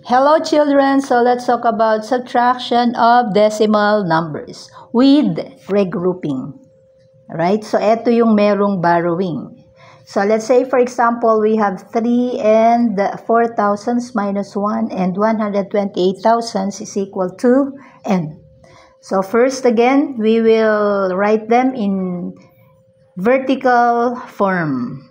Hello children, so let's talk about subtraction of decimal numbers with regrouping. Alright, so ito yung merong borrowing. So let's say for example, we have 3 and 4,000 minus 1 and 128,000 is equal to n. So first again, we will write them in vertical form.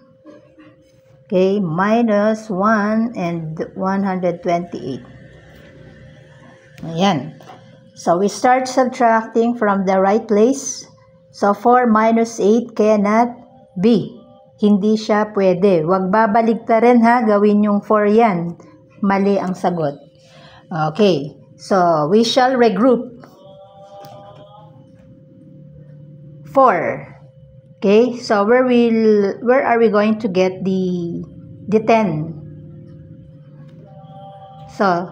Okay, minus 1 and 128. Ayan. So, we start subtracting from the right place. So, 4 minus 8 cannot be. Hindi siya pwede. Huwag babaligtarin ha. Gawin yung 4 yan. Mali ang sagot. Okay. So, we shall regroup. 4. Okay, so where are we going to get the 10? So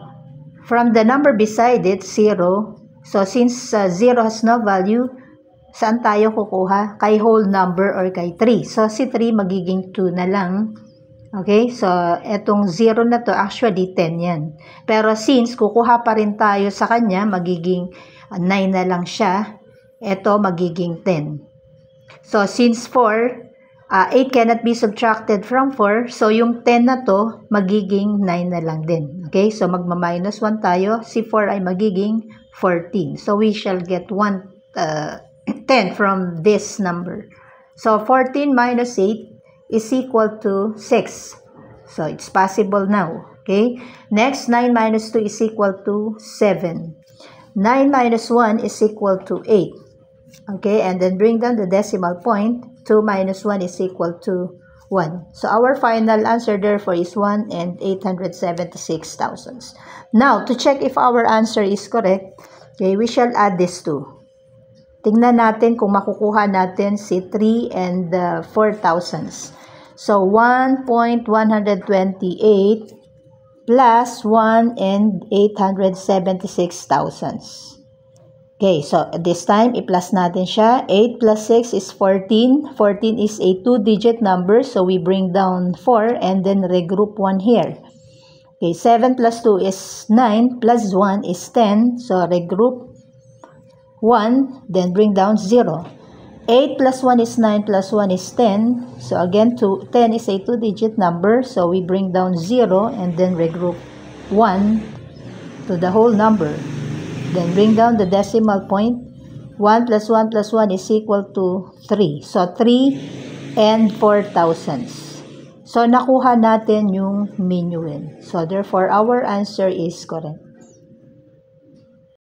from the number beside it, 0. So since 0 has no value, saan tayo kukuha? Kay whole number or kay 3. So si 3 magiging 2 na lang. Okay, so etong 0 na to actually 10 yan. Pero since kukuha pa rin tayo sa kanya, magiging 9 na lang siya. Ito magiging 10. So, since 8 cannot be subtracted from 4, so yung 10 na to, magiging 9 na lang din. Okay? So, magma-minus 1 tayo. Si 4 ay magiging 14. So, we shall get 10 from this number. So, 14 minus 8 is equal to 6. So, it's possible now. Okay? Next, 9 minus 2 is equal to 7. 9 minus 1 is equal to 8. Okay, and then bring down the decimal point. 2 minus 1 is equal to 1. So, our final answer therefore is 1 and 876 thousandths. Now, to check if our answer is correct, okay, we shall add these two. Tingnan natin kung makukuha natin si 3 and 4 thousandths. So, 1.128 plus 1 and 876 thousandths. Okay, so this time, i-plus natin siya. 8 plus 6 is 14. 14 is a 2-digit number, so we bring down 4 and then regroup 1 here. Okay, 7 plus 2 is 9, plus 1 is 10, so regroup 1, then bring down 0. 8 plus 1 is 9, plus 1 is 10, so again, 10 is a 2-digit number, so we bring down 0 and then regroup 1 to the whole number. Then bring down the decimal point. 1 plus 1 plus 1 is equal to 3. So, 3 and 4 thousandths. So, nakuha natin yung minuend. So, therefore, our answer is correct.